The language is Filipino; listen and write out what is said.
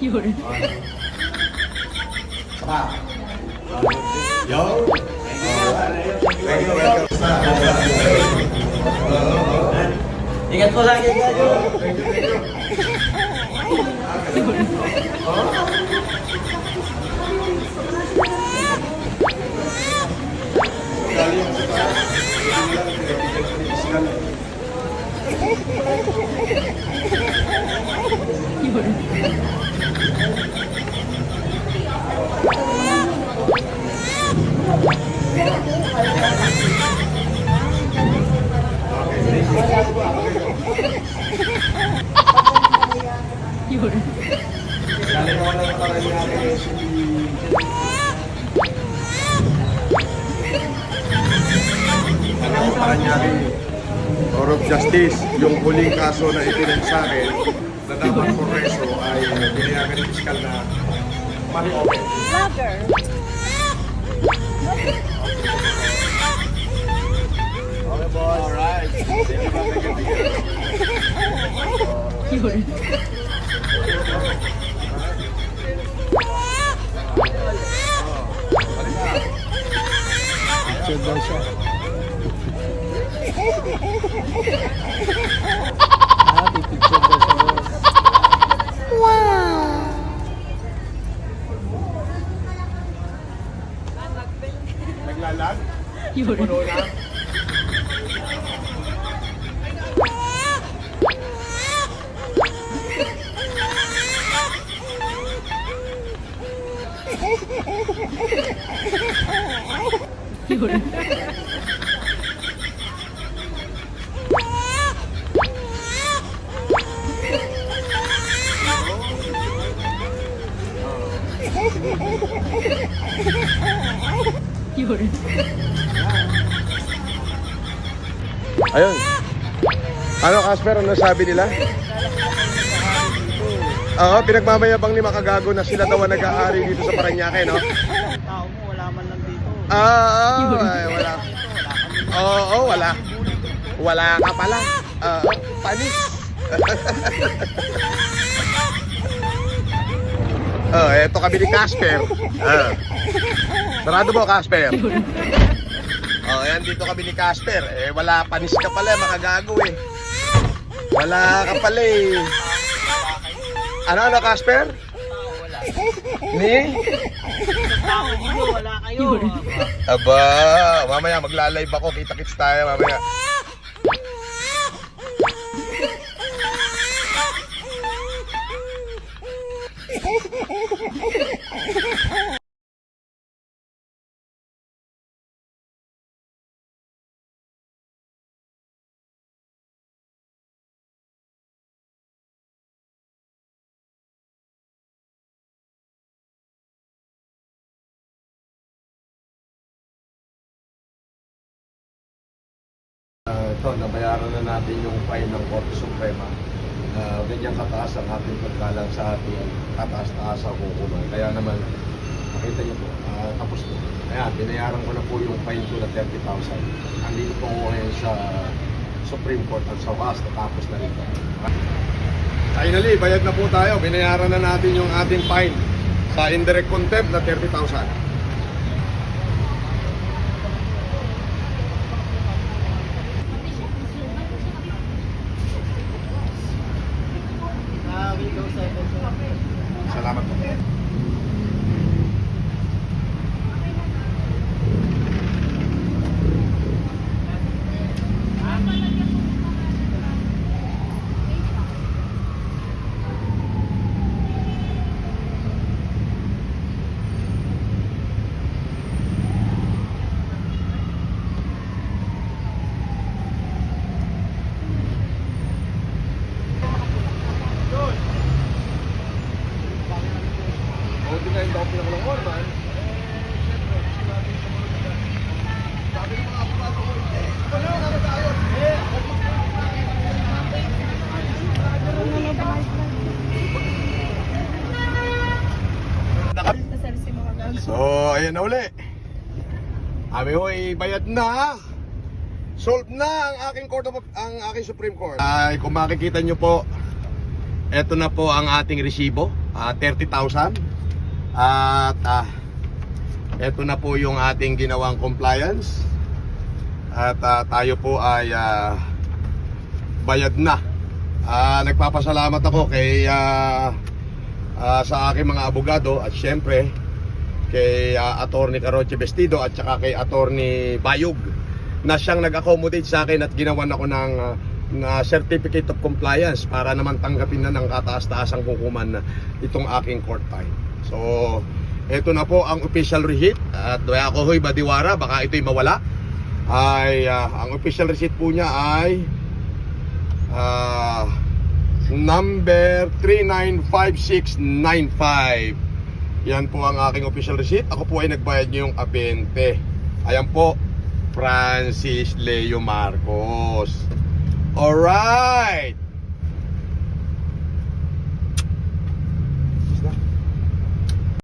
Yun. Saka. Yo. Thank you, welcome. Ingat po lagi kayo. Thank you. Yun. Yun. Galing naman ang Paranaque City. Paranaque Court of Justice, yung huling kaso na ipinag sa akin na dapat for reso ay binayagan ng piskal na mani-open. Vlogger. Okay, boss. Alright. Yun. Picture daw siya. Pipicture daw sa boss. Naglalag? Yun. Puno na? Yun. Yun. Ayun. Ano, Casper, ano sabi nila? Oo, pinagmamayabang ni Makagago na sila daw ang nag-aari dito sa Paranaque, no? Tao mo, wala man lang dito. Ay, wala. Oo, wala. Wala ka pala. Panis. Eto kami ni Casper. Sarado mo, Casper. Ayan, dito kami ni Casper. Wala, panis ka pala, Makagago eh. Wala ka pala eh. Ano, Casper? Wala. Ni? Tao dito, wala kayo. Aba, mamaya magla-live ako. Kita-kits tayo mamaya. Ito, nabayaran na natin yung fine ng Korte Suprema. Ganyan kataas ang ating pagkalang sa ating kataas-taas sa hukuman. Kaya naman, makita niyo po, tapos po. Ayan, binayaran ko na po yung fine ko na 30,000. Andito po ako ngayon sa Supreme Court at sa wakas, natapos na rin. Finally, bayad na po tayo. Binayaran na natin yung ating fine sa indirect contempt na 30,000. Windows 7. Salamat po. Buti nga hindi ako pinakalang man. Siyempre, gusto natin sumunod na. Sabi ng mga abogado ko, wala na tayo. So, ayan na uli. Kami ho'y bayad na. Solved na ang aking Supreme Court. Ay, kung makikita nyo po, eto na po ang ating resibo, 30,000. At eto na po yung ating ginawang compliance. At tayo po ay bayad na. Nagpapasalamat ako kay sa aking mga abogado at syempre kay Attorney Caroche Vestido at saka kay Attorney Bayog na siyang nag-accommodate sa akin at ginawan ako ng certificate of compliance para naman tanggapin na ng kataas-taasang hukuman itong aking court fine. So, ito na po ang official receipt at ako ho'y badiwara, baka ito'y mawala. Ang official receipt po niya ay number 395695. Yan po ang aking official receipt. Ako po ay nagbayad niyo yung abente. Ayan po, Francis Leo Marcos. Alright.